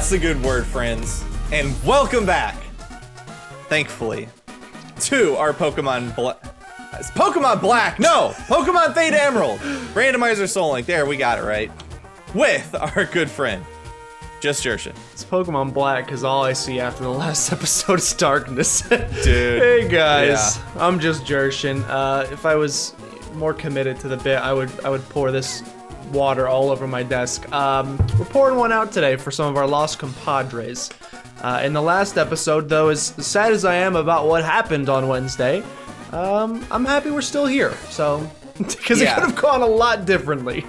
That's a good word, friends. And welcome back, thankfully, to our Pokemon Black. No, Pokemon Theta Emerald. Randomizer Soul Link. There, we got it right. With our good friend, Just Jershin. It's Pokemon Black because all I see after the last episode is darkness. Dude. Hey guys, Yeah. I'm Just Jershin. If I was more committed to the bit, I would pour this water all over my desk. We're pouring one out today for some of our lost compadres. In the last episode, though, as sad as I am about what happened on Wednesday, I'm happy we're still here. So, because it could have gone a lot differently.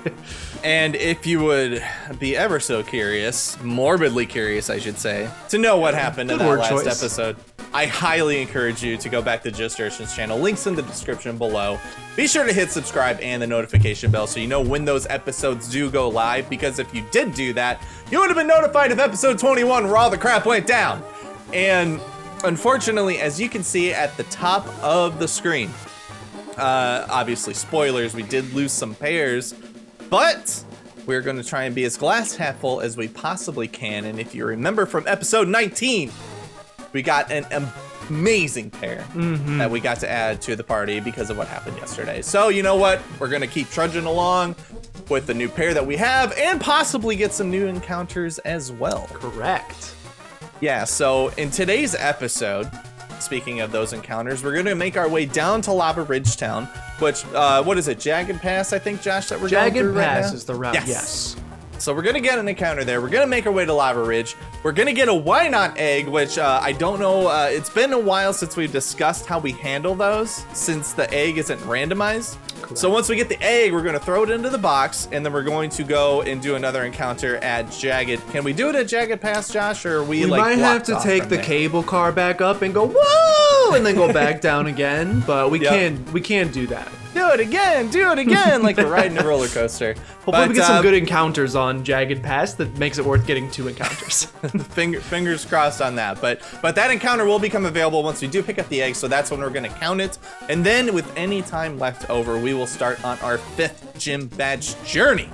And if you would be ever so curious, morbidly curious, I should say, to know what happened in that last episode, I highly encourage you to go back to Just Jershin's channel. Links in the description below. Be sure to hit subscribe and the notification bell so you know when those episodes do go live, because if you did do that, you would have been notified of episode 21 where all the crap went down. And unfortunately, as you can see at the top of the screen, obviously spoilers, we did lose some pairs, but we're going to try and be as glass half full as we possibly can. And if you remember from episode 19, we got an amazing pair that we got to add to the party because of what happened yesterday. So you know what? We're going to keep trudging along with the new pair that we have and possibly get some new encounters as well. Correct. Yeah, so in today's episode, speaking of those encounters, we're going to make our way down to Lava Ridge Town, which, what is it, Jagged Pass, I think, Josh, that we're going through right now? Jagged Pass is the route, yes. So we're going to get an encounter there. We're going to make our way to Lava Ridge. We're going to get a Why Not egg, which I don't know. It's been a while since we've discussed how we handle those, since the egg isn't randomized. Correct. So once we get the egg, we're going to throw it into the box, and then we're going to go and do another encounter at Jagged. Can we do it at Jagged Pass, Josh, or are we like might have to take the cable car back up and go, whoa, and then go back down again, but we can't do that. Do it again, like we're riding a roller coaster. Hopefully we get some good encounters on Jagged Pass that makes it worth getting 2 encounters. Fingers crossed on that. But that encounter will become available once we do pick up the egg, so that's when we're going to count it. And then with any time left over, we will start on our 5th gym badge journey.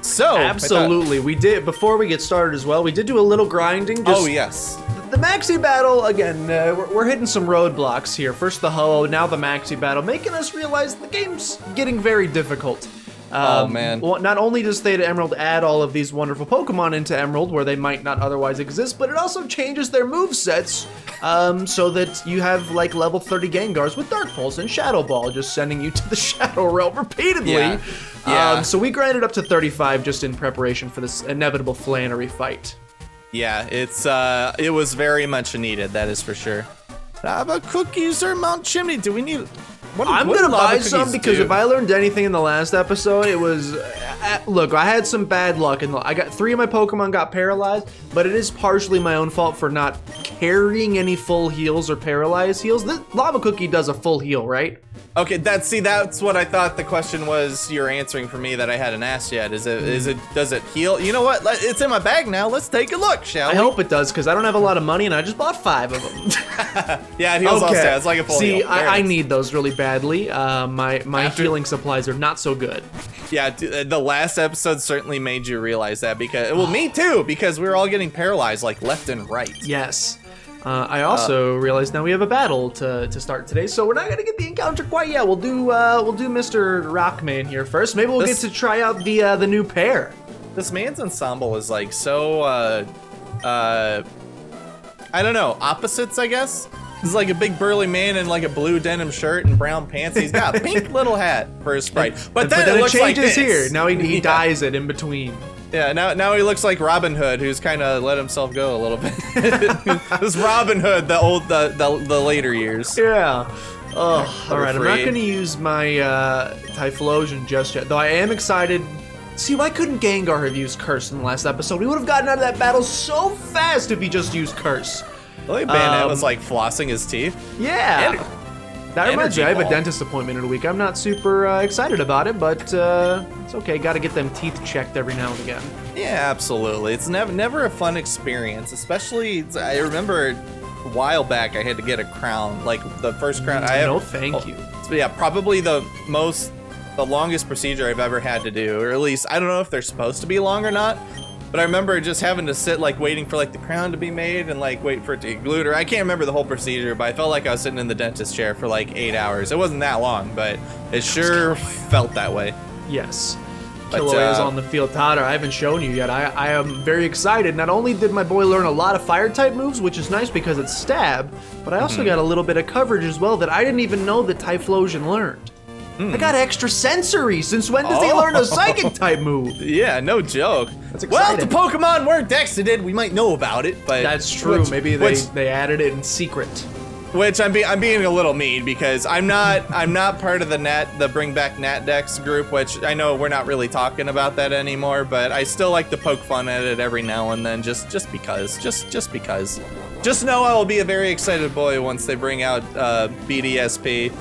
So absolutely, we did, before we get started as well, we did do a little grinding. Oh yes. The Maxi Battle, again, we're hitting some roadblocks here. First the HUUUUUUGE, now the Maxi Battle, making us realize the game's getting very difficult. Oh, man. Well, not only does Theta Emerald add all of these wonderful Pokemon into Emerald where they might not otherwise exist, but it also changes their movesets so that you have like level 30 Gengars with Dark Pulse and Shadow Ball just sending you to the Shadow Realm repeatedly. Yeah. So we grinded up to 35 just in preparation for this inevitable Flannery fight. Yeah, it was very much needed, that is for sure. Lava cookies or Mount Chimney? Do we need... I'm gonna buy some because if I learned anything in the last episode, it was, look, I had some bad luck and I got 3 of my Pokemon got paralyzed, but it is partially my own fault for not carrying any full heals or paralyzed heals. The lava cookie does a full heal, right? Okay, that's what I thought the question was you're answering for me that I hadn't asked yet. Does it heal? You know what? It's in my bag now. Let's take a look, shall we? I hope it does because I don't have a lot of money and I just bought 5 of them. Yeah, it heals all stats like a full heal. See, I need those really badly. My healing supplies are not so good. Yeah, the last episode certainly made you realize that because, well, me too, because we were all getting paralyzed like left and right. Yes. I also realized now we have a battle to start today, so we're not gonna get the encounter quite yet. We'll do Mr. Rockman here first. Maybe we'll get to try out the new pair. This man's ensemble is like so I don't know, opposites, I guess. He's like a big burly man in like a blue denim shirt and brown pants. He's got a pink little hat for his sprite. But then it looks changes like this. Here. Now he dyes it in between. Yeah, now he looks like Robin Hood, who's kind of let himself go a little bit. This Robin Hood, the later years. Yeah. Oh, all right. I'm not gonna use my Typhlosion just yet, though I am excited. See, why couldn't Gengar have used Curse in the last episode? We would have gotten out of that battle so fast if he just used Curse. Well, Bandit was like flossing his teeth. Yeah. That reminds me, I have a dentist appointment in a week. I'm not super excited about it, but it's okay. Got to get them teeth checked every now and again. Yeah, absolutely. It's never a fun experience, especially, I remember a while back I had to get a crown, like the first crown I have. No, thank you. So yeah, probably the longest procedure I've ever had to do, or at least, I don't know if they're supposed to be long or not, But I remember just having to sit like waiting for like the crown to be made and like wait for it to get glued. Or I can't remember the whole procedure, but I felt like I was sitting in the dentist chair for like 8 hours. It wasn't that long, but it sure felt that way. Yes. But, Kilauea is on the field. Tyler, I haven't shown you yet. I am very excited. Not only did my boy learn a lot of fire type moves, which is nice because it's stab, but I also got a little bit of coverage as well that I didn't even know that Typhlosion learned. I got extra sensory. Since when does he learn a psychic type move? Yeah, no joke. That's exciting. Well, if the Pokemon weren't exited, we might know about it, but that's true. Maybe they added it in secret. Which I'm being a little mean because I'm not part of the Bring Back Natdex group, which I know we're not really talking about that anymore, but I still like to poke fun at it every now and then just because. Just know I will be a very excited boy once they bring out BDSP.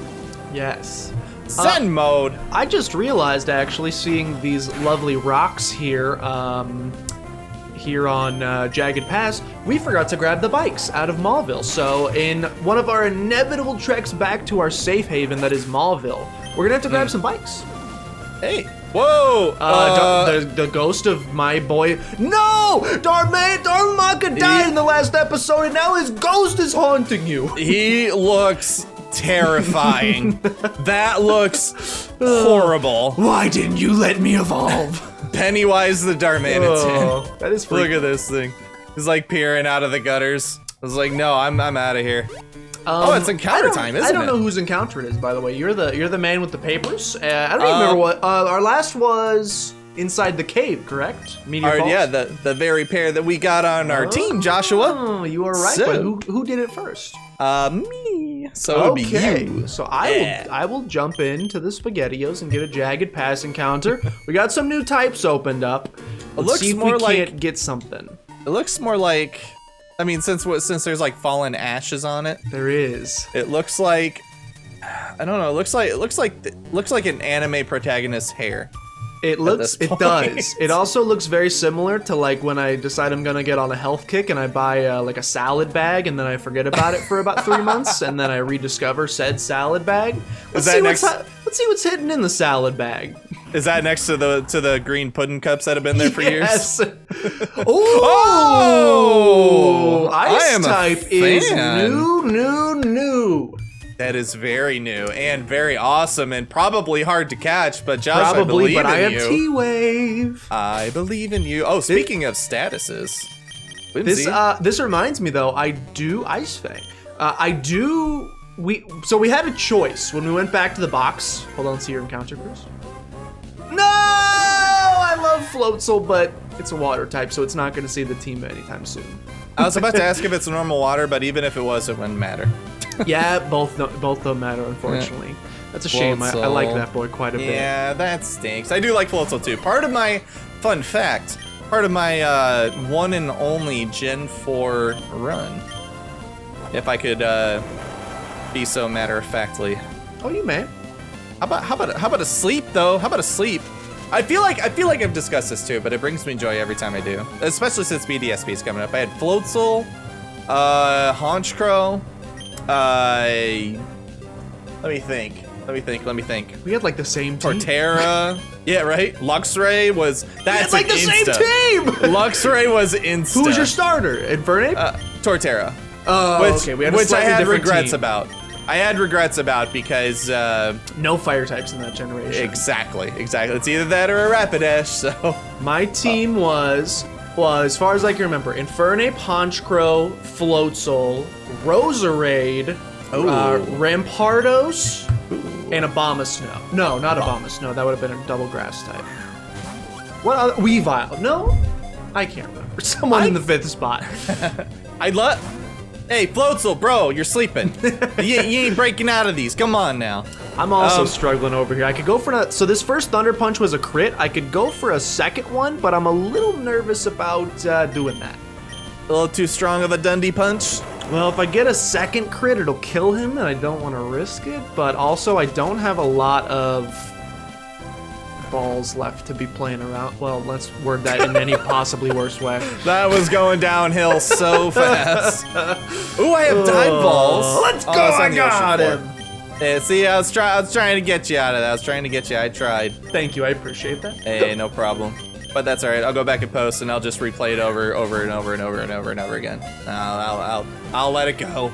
Yes. Zen mode. I just realized actually seeing these lovely rocks here here on Jagged Pass, we forgot to grab the bikes out of Mauville. So in one of our inevitable treks back to our safe haven that is Mauville, we're gonna have to grab some bikes. Hey. Whoa! The ghost of my boy. No! Darmaka died in the last episode, and now his ghost is haunting you. He looks terrifying. That looks horrible. Why didn't you let me evolve? Pennywise the Darmanitan. Oh, that is freaky. Look at this thing. He's like peering out of the gutters. I was like, no, I'm out of here. Oh, it's encounter time, isn't it? I don't know whose encounter it is, by the way. You're the man with the papers. I don't even remember what our last was inside the cave, correct? Meteor Falls? Yeah, the very pair that we got on our team, Joshua. Oh, you are right. So, but who did it first? Me. So it would be you. So I will jump into the SpaghettiOs and get a Jagged Pass encounter. We got some new types opened up. Let's see if we can't get something. It looks more like, I mean, since there's like fallen ashes on it. There is. It looks like, I don't know. It looks like an anime protagonist's hair. It does. It also looks very similar to like when I decide I'm gonna get on a health kick and I buy like a salad bag and then I forget about it for about 3 months and then I rediscover said salad bag. Let's see what's hidden in the salad bag. Is that next to the green pudding cups that have been there for years? Oh! Ice type is new. That is very new and very awesome and probably hard to catch, but Josh, I believe in you. Probably, but I have T-Wave. I believe in you. Oh, speaking of statuses. This reminds me though, I do Ice Fang. We had a choice when we went back to the box. Hold on, see your encounter, Chris. No! I love Floatzel, but it's a water type, so it's not gonna see the team anytime soon. I was about to ask if it's normal water, but even if it was, it wouldn't matter. Yeah, both don't matter, unfortunately. Yeah. That's a shame. I like that boy quite a bit. Yeah, that stinks. I do like Floatzel too. Part of my fun fact, part of my one and only Gen 4 run, if I could be so matter-of-factly. Oh, you may. How about a sleep though? How about a sleep? I feel like I've discussed this too, but it brings me joy every time I do. Especially since BDSP is coming up. I had Floatzel, Honchkrow. Let me think. We had like the same team. Torterra. Yeah, right? Luxray was, that's like the same team! Luxray was insta. Who was your starter? Infernape? Torterra. Oh, okay. We had which I had regrets about. I had regrets about because no fire types in that generation. Exactly. It's either that or a Rapidash. So my team was, as far as I can remember, Infernape, Honchkrow, Floatzel, Roserade, Rampardos, and Abomasnow. No, not Abomasnow. That would have been a double grass type. What other? Weavile. No, I can't remember. Someone in the 5th spot. Hey, Floatzel, bro, you're sleeping. you ain't breaking out of these. Come on now. I'm also struggling over here. I could go for so this first Thunder Punch was a crit. I could go for a second one, but I'm a little nervous about doing that. A little too strong of a Dundee punch? Well, if I get a second crit, it'll kill him, and I don't want to risk it. But also, I don't have a lot of balls left to be playing around. Well, let's word that in any possibly worse way. That was going downhill so fast. Ooh, I have dive balls. Let's go! I got him. Yeah, see, I was trying to get you out of that. I tried. Thank you. I appreciate that. Hey, no problem. But that's all right. I'll go back and post, and I'll just replay it over and over again. I'll let it go.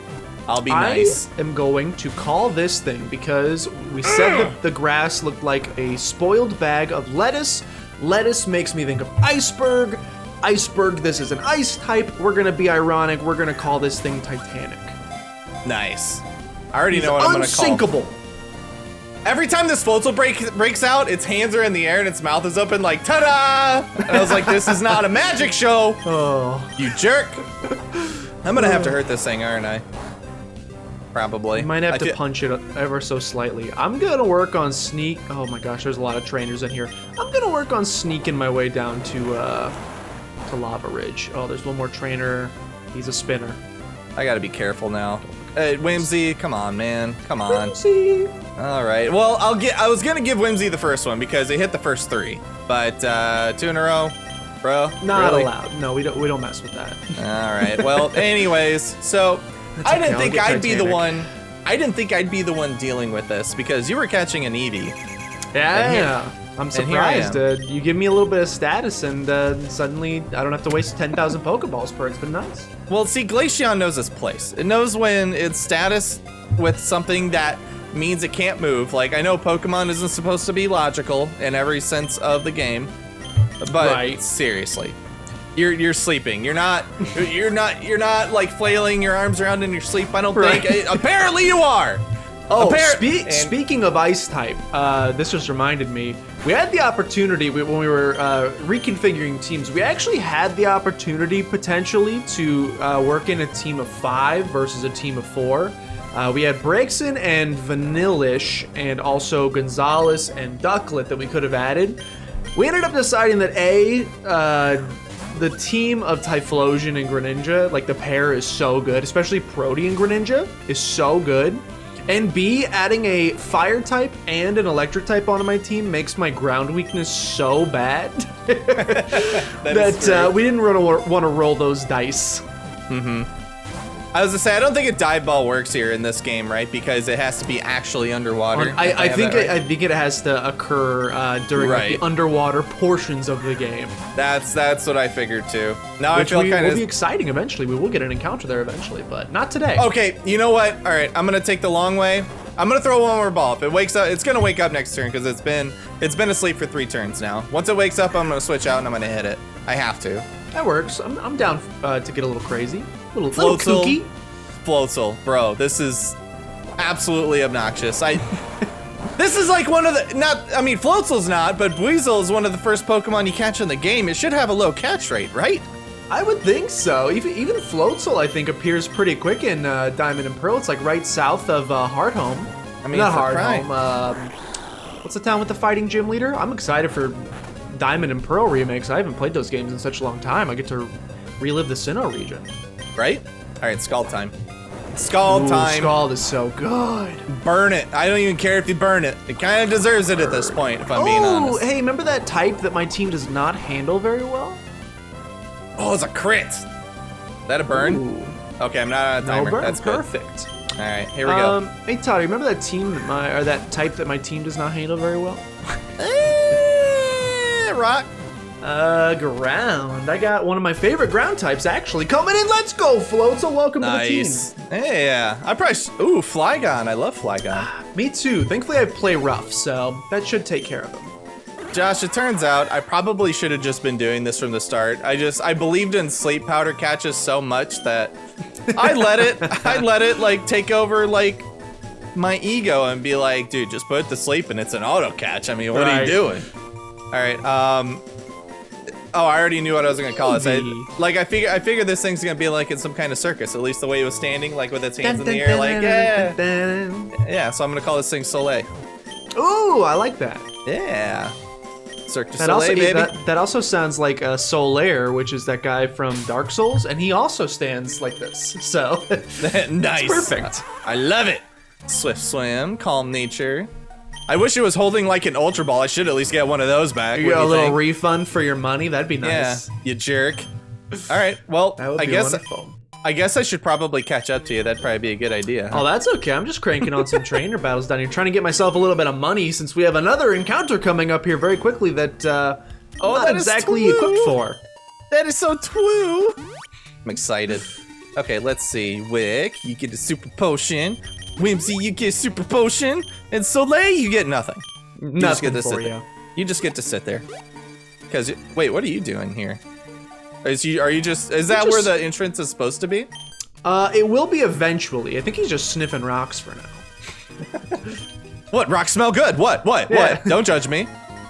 I'll be nice. I am going to call this thing because we said that the grass looked like a spoiled bag of lettuce. Lettuce makes me think of iceberg. Iceberg, this is an ice type. We're gonna be ironic. We're gonna call this thing Titanic. Nice. I already know what I'm gonna call. Unsinkable. Every time this Floatzel breaks out, its hands are in the air and its mouth is open like, ta-da! And I was like, this is not a magic show. Oh. You jerk. I'm gonna have to hurt this thing, aren't I? Probably. You might have to punch it ever so slightly. I'm gonna work on sneak. Oh my gosh, there's a lot of trainers in here. I'm gonna work on sneaking my way down to Lava Ridge. Oh, there's one more trainer. He's a spinner. I gotta be careful now. Hey, Whimsy, come on, man. Come on. Whimsy. All right. Well, I was gonna give Whimsy the first one because it hit the first 3, but 2 in a row, bro. Not really? allowed. No, we don't mess with that. All right. Well, anyways, so I didn't think I'd be the one. I didn't think I'd be the one dealing with this because you were catching an Eevee. Yeah. I'm surprised. You give me a little bit of status, and suddenly I don't have to waste 10,000 Pokeballs per. It's been nice. Well, see, Glaceon knows its place. It knows when it's status with something that means it can't move. Like, I know Pokemon isn't supposed to be logical in every sense of the game, but seriously, you're sleeping. You're not like flailing your arms around in your sleep. I don't think. Apparently, you are. Oh, speaking of ice type, this just reminded me. We had the opportunity when we were reconfiguring teams. We actually had the opportunity potentially to work in a team of 5 versus a team of 4. We had Braixen and Vanillish, and also Gonzalez and Ducklet that we could have added. We ended up deciding that the team of Typhlosion and Greninja, like the pair is so good, especially Protean and Greninja is so good. And B, adding a fire type and an electric type onto my team makes my ground weakness so bad that we didn't want to roll those dice. Mm-hmm. I was gonna say, I don't think a dive ball works here in this game, right? Because it has to be actually underwater. I think it has to occur during like, the underwater portions of the game. That's what I figured too. Now Which I feel kind of will be exciting eventually. We will get an encounter there eventually, but not today. Okay, you know what? All right, I'm gonna take the long way. I'm gonna throw one more ball. If it wakes up, it's gonna wake up next turn because it's been asleep for 3 turns now. Once it wakes up, I'm gonna switch out and I'm gonna hit it. I have to. That works. I'm down to get a little crazy. Little kooky. Floatzel, bro, this is absolutely obnoxious. This is like one of the, Floatzel's not, but Weasel is one of the first Pokemon you catch in the game. It should have a low catch rate, right? I would think so. Even Floatzel, I think, appears pretty quick in Diamond and Pearl. It's like right south of Hardhome. I mean, not Hardhome. What's the town with the fighting gym leader? I'm excited for Diamond and Pearl remakes. I haven't played those games in such a long time. I get to relive the Sinnoh region. Right? All right, Scald time. Scald time. Scald is so good. Burn it. I don't even care if you burn it. It kind of deserves it at this point, if I'm being honest. Hey, remember that type that my team does not handle very well? Oh, it's a crit. Is that a burn? Ooh. Okay, I'm not on a timer. No burn. That's perfect. All right, here we go. Hey, Todd, remember that team that type that my team does not handle very well? Rock. Ground. I got one of my favorite ground types actually coming in. Let's go, Floatzel. Welcome to the team. Hey, yeah. I probably. Ooh, Flygon. I love Flygon. Me too. Thankfully, I play rough, so that should take care of him. Josh, it turns out I probably should have just been doing this from the start. I believed in sleep powder catches so much that I let it like take over like my ego and be like, dude, just put it to sleep and it's an auto catch. I mean, what are you doing? All right. Oh, I already knew what I was gonna call it. I figured this thing's gonna be like in some kind of circus. At least the way it was standing, like with its hands in the air, like yeah. So I'm gonna call this thing Soleil. Ooh, I like that. Yeah. Cirque du Soleil, baby. That also sounds like Solaire, which is that guy from Dark Souls, and he also stands like this. So nice. It's perfect. I love it. Swift swim, calm nature. I wish it was holding like an Ultra Ball. I should at least get one of those back. You get a little refund for your money. That'd be nice. Yeah, you jerk. All right. Well, I guess wonderful. I guess I should probably catch up to you. That'd probably be a good idea. Oh, that's okay. I'm just cranking on some trainer battles down here, trying to get myself a little bit of money since we have another encounter coming up here very quickly that Oh, not that is exactly twoo. equipped for. That is so twoo. I'm excited. Okay, let's see. Wick, you get a super potion. Whimsy, you get a super potion. And Soleil, you get nothing. You just get to sit there. You just get to sit there. Because, wait, what are you doing here? Is that where the entrance is supposed to be? It will be eventually. I think he's just sniffing rocks for now. What? Rocks smell good. What? Yeah. What? Don't judge me.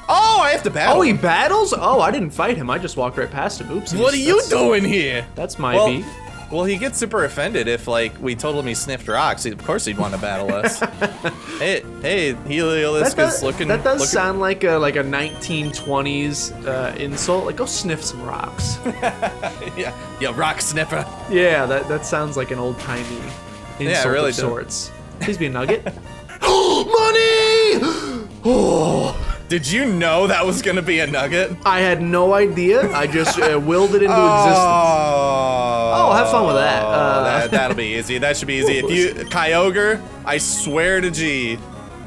Oh, I have to battle. Oh, he battles? Oh, I didn't fight him. I just walked right past him. Oops. What are you doing here? That's my beef. Well, he gets super offended if, like, we told him he sniffed rocks. Of course he'd want to battle us. hey, Helios is looking... That does sound like a 1920s insult. Like, go sniff some rocks. yeah, rock sniffer. Yeah, that sounds like an old-timey insult of sorts. Please be a nugget. Money! Oh... Did you know that was gonna be a nugget? I had no idea. I just willed it into existence. Oh, have fun with that. That'll be easy. That should be easy. If you, Kyogre, I swear to G,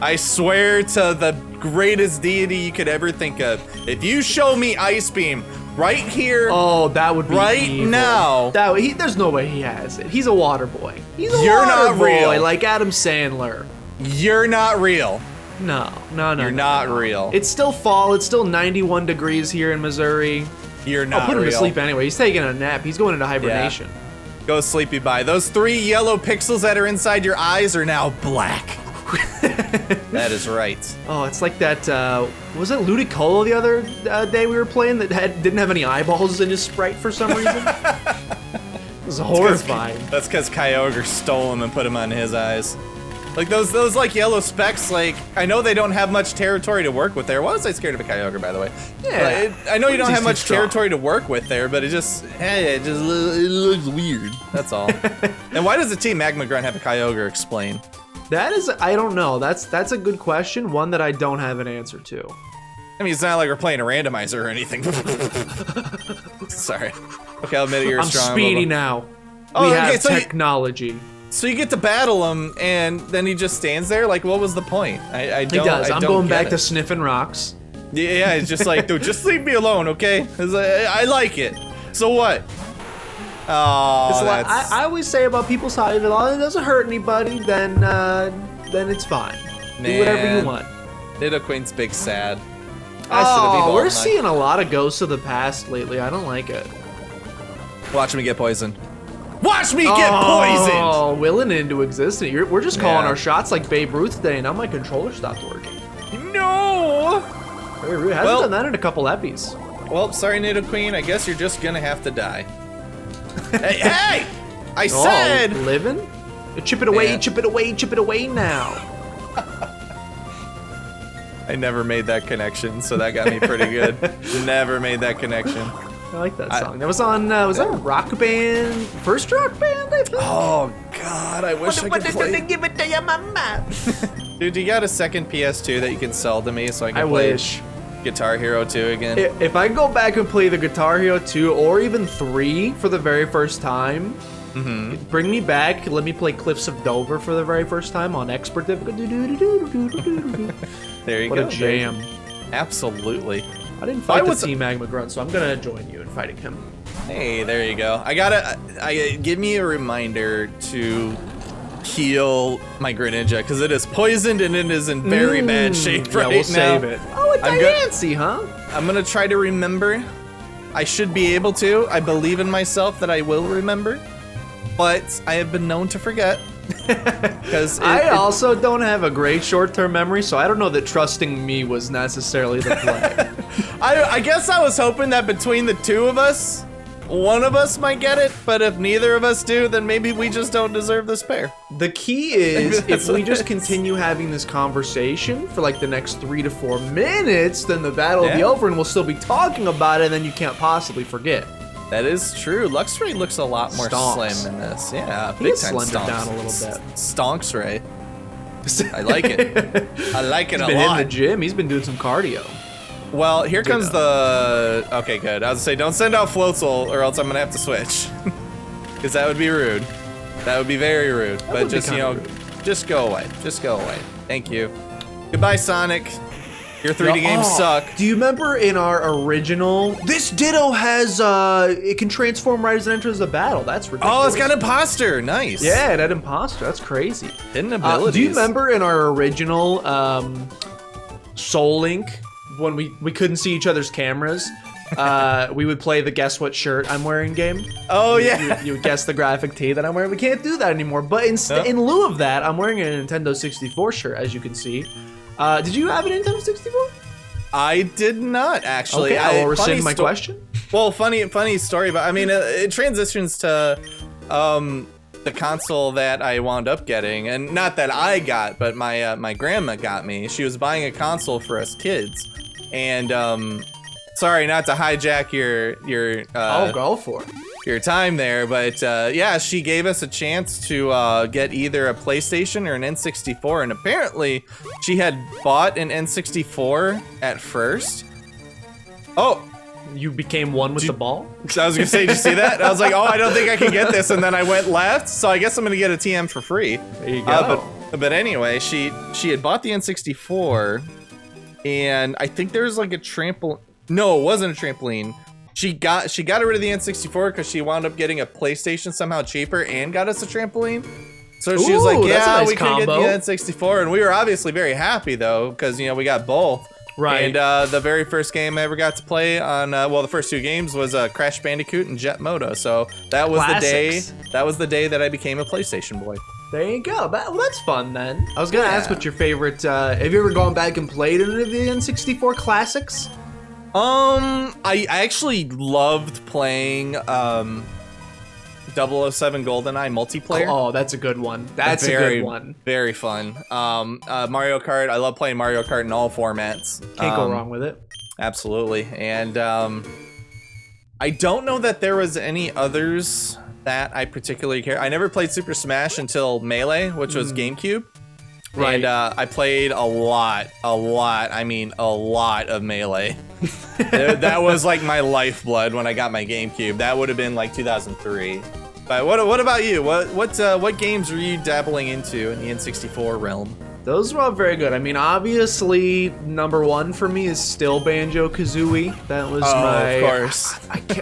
I swear to the greatest deity you could ever think of. If you show me Ice Beam right here, oh, that would be right evil. now. There's no way he has it. He's a water boy. He's a You're water not boy, real. like Adam Sandler. You're not real. No. You're not real. It's still fall. It's still 91 degrees here in Missouri. You're not real. I'll put him to sleep anyway. He's taking a nap. He's going into hibernation. Yeah. Go sleepy bye. Those 3 yellow pixels that are inside your eyes are now black. That is right. Oh, it's like that, was it Ludicolo the other day we were playing that didn't have any eyeballs in his sprite for some reason? It was horrifying. That's because Kyogre stole him and put him on his eyes. Like those like yellow specks, like, I know they don't have much territory to work with there. Why was I scared of a Kyogre, by the way? Yeah. I know you don't have much territory to work with there, but it looks weird. That's all. And why does the Team Magma Grunt have a Kyogre? Explain. That is, I don't know. That's a good question. One that I don't have an answer to. I mean, it's not like we're playing a randomizer or anything. Sorry. Okay, I'll admit it, you're strong. I'm speedy now. Oh, we have technology. So you get to battle him, and then he just stands there? Like, what was the point? I don't. He does. I'm going back to to sniffing rocks. Yeah, it's just like, dude, just leave me alone, okay? 'Cause I like it. So what? Oh, that's... I always say about people's hobby, as long as it doesn't hurt anybody, then it's fine. Do whatever you want. Nidoqueen's big sad. We're seeing a lot of Ghosts of the Past lately. I don't like it. Watch me get poisoned. Watch me get poisoned! Oh, willing into existence. We're just calling our shots like Babe Ruth today. Now my controller stopped working. No! Very rude. Hasn't done that in a couple eppies. Well, sorry, Nidoqueen. I guess you're just gonna have to die. hey! I said! Living? Chip it away, chip it away, chip it away now. I never made that connection, so that got me pretty good. Never made that connection. I like that song. That was on, was that Rock Band? First Rock Band, I think? Oh, God, I wish I could play. Give it to your mama. Dude, do you got a second PS2 that you can sell to me so I can play Guitar Hero 2 again? If I go back and play the Guitar Hero 2 or even 3 for the very first time, bring me back, let me play Cliffs of Dover for the very first time on expert difficulty. There you go. What a jam. Absolutely. I didn't fight the Team Magma Grunt, so I'm gonna join you in fighting him. Hey, there you go. Give me a reminder to heal my Greninja, because it is poisoned and it is in very bad shape right now. We'll save it. Oh, a Diancie, huh? I'm gonna try to remember. I should be able to. I believe in myself that I will remember, but I have been known to forget. Because I also don't have a great short-term memory, so I don't know that trusting me was necessarily the play. I guess I was hoping that between the two of us, one of us might get it, but if neither of us do, then maybe we just don't deserve this pair. The key is, if we just continue having this conversation for like the next 3 to 4 minutes, then the battle will be over and we'll still be talking about it, and then you can't possibly forget. That is true. Luxray looks a lot more slim in this. Yeah, big time slimmed down a little bit. Stonks Ray. I like it. I like it a lot. He's been in the gym. He's been doing some cardio. Well, here comes the... Okay, good. I was gonna say, don't send out Floatzel or else I'm gonna have to switch. Because that would be rude. That would be very rude. But just, you know, just go away. Just go away. Thank you. Goodbye, Sonic. Your 3D games suck. Do you remember in our original, this Ditto has, it can transform right as it enters the battle. That's ridiculous. Oh, it's got imposter. Nice. Yeah, it had imposter. That's crazy. Hidden abilities. Do you remember in our original Soul Link, when we couldn't see each other's cameras, we would play the guess what shirt I'm wearing game? Oh, yeah. You would guess the graphic tee that I'm wearing. We can't do that anymore. But in lieu of that, I'm wearing a Nintendo 64 shirt, as you can see. Did you have a Nintendo 64? I did not, actually. Okay, I will rescind my question. Well, funny story, but I mean, it transitions to the console that I wound up getting, and not that I got, but my grandma got me. She was buying a console for us kids, and sorry, not to hijack your go for it. Your time there, but yeah, she gave us a chance to get either a PlayStation or an N64, and apparently she had bought an N64 at first. Oh, you became one with the ball? I was gonna say, did you see that? I was like, oh, I don't think I can get this, and then I went left, so I guess I'm gonna get a TM for free. There you go. But anyway, she had bought the N64, and I think there was like a trampoline. No, it wasn't a trampoline. She got rid of the N64 because she wound up getting a PlayStation somehow cheaper and got us a trampoline. So she was like, yeah, we can get the N64, and we were obviously very happy though, because we got both. Right. And the very first game I ever got to play on, well, the first two games was Crash Bandicoot and Jet Moto. So that was Classics. the day that I became a PlayStation boy. There you go. Well, that's fun then. I was gonna ask what your favorite. Have you ever gone back and played any of the N64 classics? I actually loved playing 007 GoldenEye multiplayer. Oh, that's a good one. That's a good one. Very fun. Mario Kart. I love playing Mario Kart in all formats. Can't go wrong with it. Absolutely. And I don't know that there was any others that I particularly care. I never played Super Smash until Melee, which was GameCube. Right. And I played a lot of Melee. That was like my lifeblood when I got my GameCube. That would have been like 2003. But what about you? What games were you dabbling into in the N64 realm? Those were all very good. I mean, obviously, number one for me is still Banjo-Kazooie. That was of course.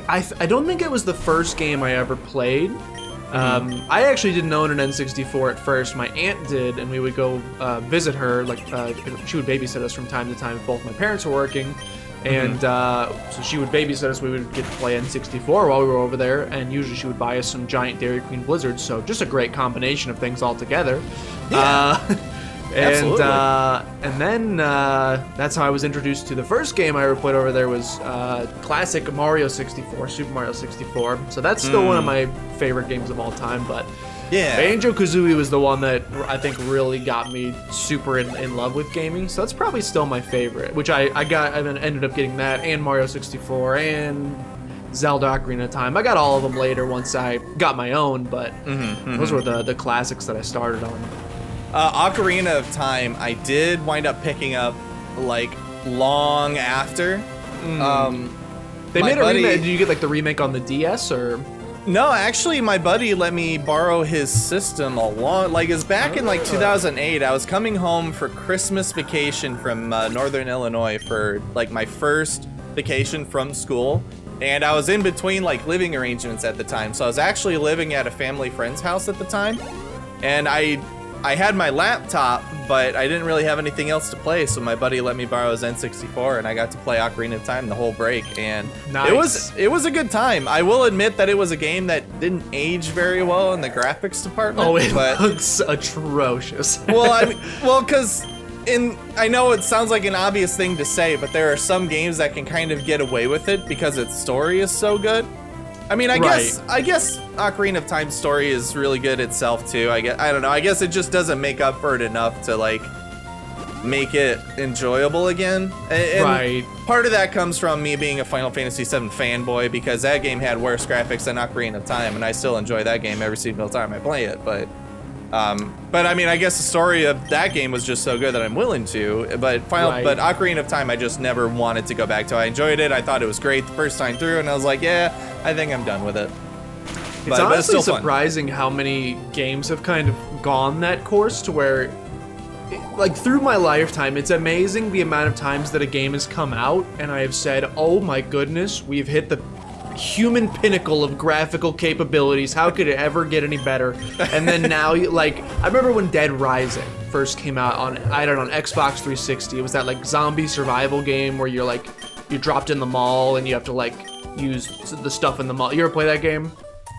I don't think it was the first game I ever played. I actually didn't own an N64 at first. My aunt did, and we would go visit her. Like she would babysit us from time to time if both my parents were working. And so she would babysit us. We would get to play N64 while we were over there, and usually she would buy us some giant Dairy Queen Blizzards. So just a great combination of things all together. Yeah. And then that's how I was introduced to the first game I ever played over there was classic Mario 64, Super Mario 64. So that's still one of my favorite games of all time. But yeah, Banjo-Kazooie was the one that I think really got me super in love with gaming. So that's probably still my favorite, which I ended up getting that and Mario 64 and Zelda Ocarina of Time. I got all of them later once I got my own, but those were the classics that I started on. Ocarina of Time, I did wind up picking up like long after. They made a remake. Did you get like the remake on the DS or? No, actually, my buddy let me borrow his system it was back in like 2008. I was coming home for Christmas vacation from Northern Illinois for like my first vacation from school. And I was in between like living arrangements at the time. So I was actually living at a family friend's house at the time. And I had my laptop, but I didn't really have anything else to play, so my buddy let me borrow his N64, and I got to play Ocarina of Time the whole break, and nice. it was a good time. I will admit that it was a game that didn't age very well in the graphics department. Oh, it looks atrocious. Because I know it sounds like an obvious thing to say, but there are some games that can kind of get away with it because its story is so good. I mean, I guess Ocarina of Time's story is really good itself too. I don't know. I guess it just doesn't make up for it enough to like make it enjoyable again. And part of that comes from me being a Final Fantasy VII fanboy because that game had worse graphics than Ocarina of Time, and I still enjoy that game every single time I play it. But I mean, I guess the story of that game was just so good that I'm willing to. But Ocarina of Time, I just never wanted to go back to. I enjoyed it. I thought it was great the first time through, and I was like, yeah, I think I'm done with it. It's honestly surprising how many games have kind of gone that course to where like through my lifetime, it's amazing the amount of times that a game has come out and I have said, oh my goodness, we've hit the human pinnacle of graphical capabilities. How could it ever get any better? And then now, like, I remember when Dead Rising first came out on Xbox 360. It was that like zombie survival game where you're dropped in the mall and you have to like use the stuff in the mall. You ever play that game?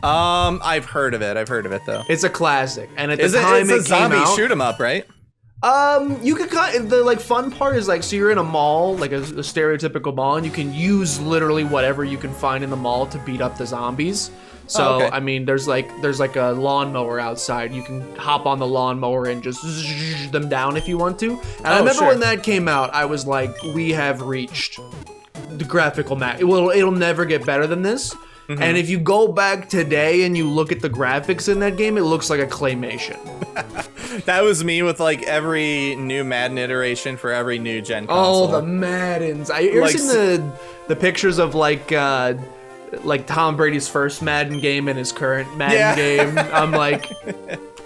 I've heard of it. I've heard of it though. It's a classic, and at the time it's a zombie came out, shoot 'em up, right? You could the like fun part is like, so you're in a mall, like a stereotypical mall, and you can use literally whatever you can find in the mall to beat up the zombies. So I mean, there's like a lawnmower outside. You can hop on the lawnmower and just zzz them down if you want to. And I remember when that came out, I was like, we have reached the graphical max. It'll never get better than this. Mm-hmm. And if you go back today and you look at the graphics in that game, it looks like a claymation. That was me with like every new Madden iteration for every new gen console. Oh, the Maddens! You ever seen the pictures of like Tom Brady's first Madden game and his current Madden game? I'm like,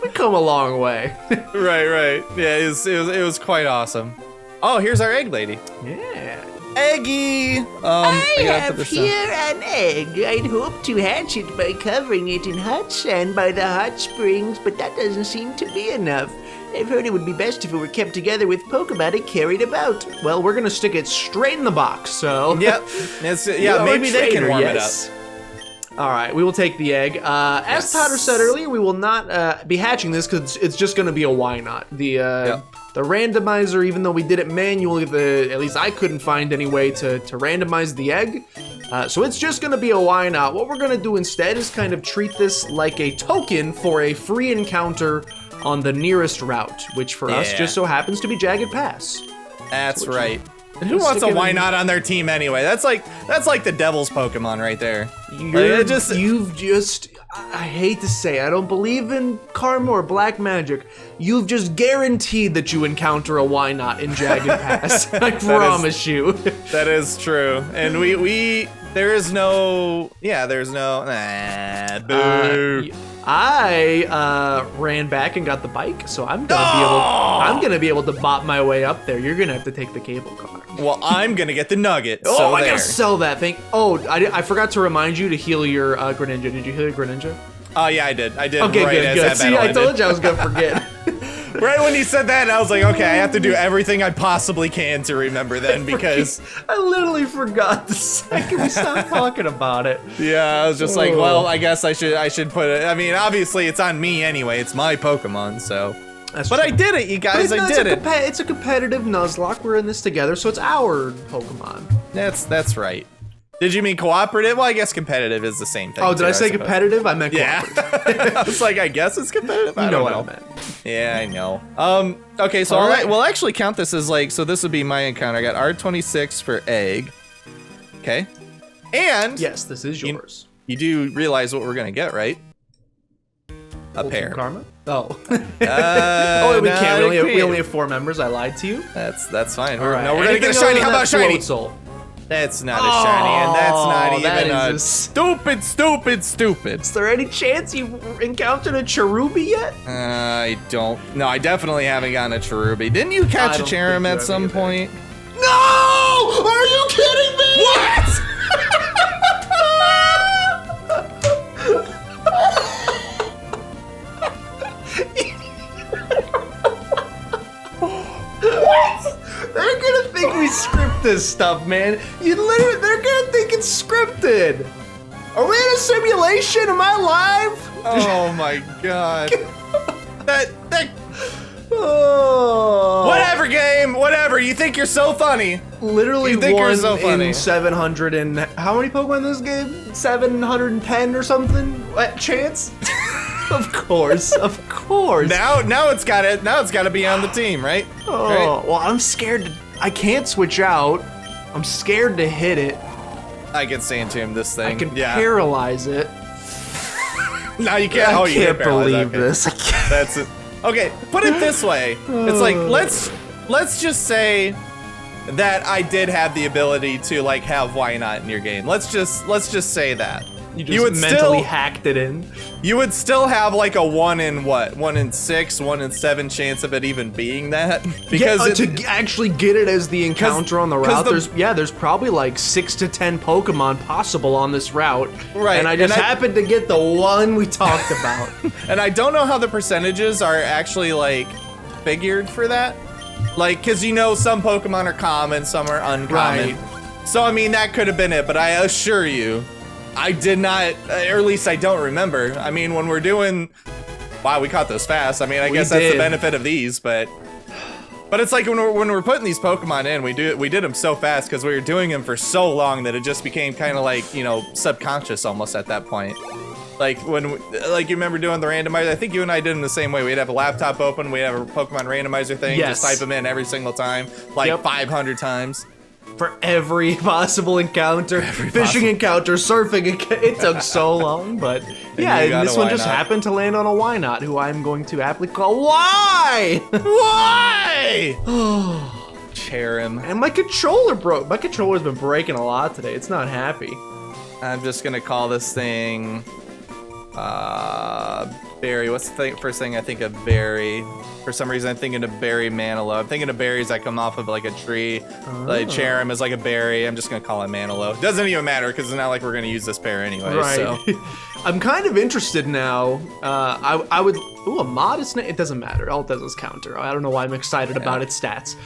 we come a long way. Right. Yeah, it was quite awesome. Oh, here's our egg lady. Yeah. Eggy! I have here an egg. I'd hoped to hatch it by covering it in hot sand by the hot springs, but that doesn't seem to be enough. I've heard it would be best if it were kept together with Pokemon and carried about. Well, we're gonna stick it straight in the box, so... Yep. Maybe they can warm it up. All right, we will take the egg. As Potter said earlier, we will not be hatching this because it's just gonna be a why not. The randomizer, even though we did it manually, at least I couldn't find any way to randomize the egg. So it's just gonna be a why not. What we're gonna do instead is kind of treat this like a token for a free encounter on the nearest route, which for us just so happens to be Jagged Pass. That's right. And who wants a why not on their team anyway? That's like the devil's Pokemon right there. I hate to say, I don't believe in karma or black magic. You've just guaranteed that you encounter a why not in Jagged Pass. I promise you. That is true. And there's no, boo. I ran back and got the bike, so I'm gonna be able to bop my way up there. You're gonna have to take the cable car. Well, I'm gonna get the nugget. I gotta sell that thing. I forgot to remind you to heal your Greninja. Did you heal your Greninja? Oh yeah, I did. Okay, right good. See, I told you I was gonna forget. Right when you said that, I was like, okay, I have to do everything I possibly can to remember then, because I literally forgot the second we stopped talking about it. Yeah, I was just like, well, I guess I should put it. I mean, obviously it's on me anyway. It's my Pokemon, so. But I did it, you guys. I did it. It's a competitive Nuzlocke. We're in this together, so it's our Pokemon. That's right. Did you mean cooperative? Well, I guess competitive is the same thing. Oh, did I say competitive? I meant cooperative. Yeah. I was like, I guess it's competitive. You know what I meant. Yeah, I know. Okay, so we'll actually count this as like, so this would be my encounter. I got R26 for egg. Okay. And yes, this is yours. You do realize what we're gonna get, right? A pair. Karma? Oh. We can't. We only have 4 members. I lied to you. That's fine. No, we're gonna get a shiny. How about shiny? Soul. That's not a shiny, and that's not even a stupid. Is there any chance you've encountered a Cherubi yet? I don't. No, I definitely haven't gotten a Cherubi. Didn't you catch a Cherum at some point? No! Are you kidding me? What? They're gonna think we script this stuff, man. They're gonna think it's scripted. Are we in a simulation? Am I live? Oh my god. Oh. Whatever, game. Whatever. You think you're so funny. Literally one in 700 and how many Pokemon in this game? 710 or something? What chance? Of course. Now it's gotta be on the team, right? Oh, right? Well, I'm scared. I can't switch out. I'm scared to hit it. I can say into him this thing. I can paralyze it. No, you can't. I can't believe this. I can't. That's it. Okay, put it this way. It's like let's just say that I did have the ability to like have why not in your game. Let's just say that. You would mentally hacked it in. You would still have like a 1 in 6, 1 in 7 chance of it even being that. Because to actually get it as the encounter on the route, there's probably like 6 to 10 Pokemon possible on this route. Right. And I just happened to get the one we talked about. And I don't know how the percentages are actually like figured for that. Like, cause you know some Pokemon are common, some are uncommon. Right. So I mean that could have been it, but I assure you, I did not, or at least I don't remember. I mean, when we're doing, wow, we caught those fast. I mean, I guess that's the benefit of these, but it's like when we're putting these Pokemon in, we did them so fast because we were doing them for so long that it just became kind of like, you know, subconscious almost at that point. Like like you remember doing the randomizer? I think you and I did them the same way. We'd have a laptop open, we'd have a Pokemon randomizer thing, just type them in every single time, like 500 times. For every possible encounter, fishing encounter, surfing encounter. It took so long, but yeah, and this one just happened to land on a why not, who I'm going to aptly call Why? Why? Cherim. And my controller broke. My controller's been breaking a lot today. It's not happy. I'm just gonna call this thing berry. What's the first thing I think of berry? For some reason I'm thinking of berry Manilow. I'm thinking of berries that come off of like a tree. Like Cherim is like a berry. I'm just gonna call it Manilow. Doesn't even matter because it's not like we're gonna use this pair anyway. Right. So I'm kind of interested now. I would a modest it doesn't matter. All it does is counter. I don't know why I'm excited about its stats.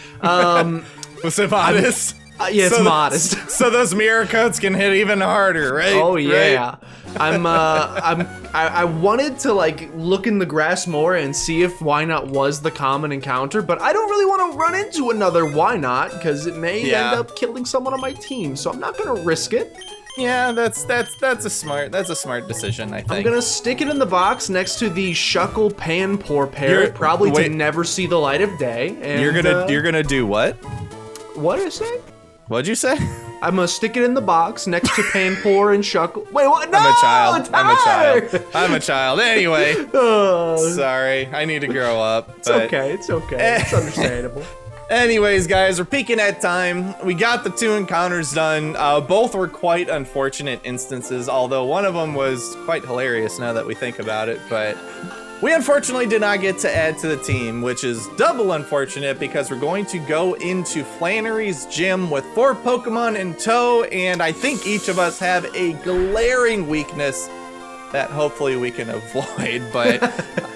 Was it modest? Yeah, it's modest. So those mirror coats can hit even harder, right? Oh yeah. Right? I wanted to like look in the grass more and see if Why Not was the common encounter, but I don't really want to run into another Why Not because it may end up killing someone on my team, so I'm not gonna risk it. Yeah, that's a smart decision, I think. I'm gonna stick it in the box next to the Shuckle Panpour pair, probably to never see the light of day. And, you're gonna do what? What did I say? What'd you say? I'm gonna stick it in the box next to Panpour and Shuckle. Wait, what? No, I'm a child. Anyway, sorry, I need to grow up. It's okay. It's understandable. Anyways, guys, we're peeking at time. We got the 2 encounters done. Both were quite unfortunate instances, although one of them was quite hilarious now that we think about it, but we unfortunately did not get to add to the team, which is double unfortunate because we're going to go into Flannery's gym with 4 Pokemon in tow, and I think each of us have a glaring weakness that hopefully we can avoid. But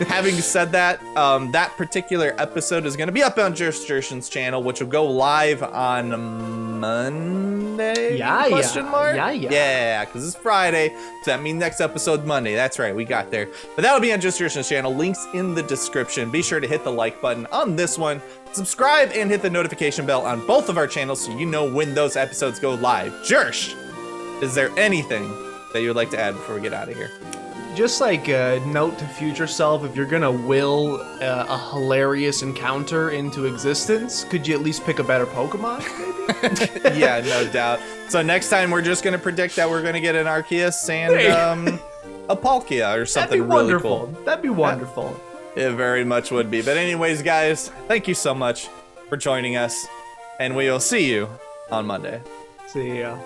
having said that, that particular episode is going to be up on Jershin's channel, which will go live on Monday? Question mark? Yeah, because it's Friday, so that means next episode Monday. That's right, we got there. But that'll be on Jershin's channel. Links in the description. Be sure to hit the like button on this one, subscribe, and hit the notification bell on both of our channels so you know when those episodes go live. Jersh, is there anything that you would like to add before we get out of here? Just like a note to future self, if you're gonna will a hilarious encounter into existence, could you at least pick a better Pokemon, maybe? Yeah, no doubt. So next time we're just gonna predict that we're gonna get an Arceus and a Palkia or something really cool. That'd be wonderful. It very much would be. But anyways, guys, thank you so much for joining us, and we will see you on Monday. See ya.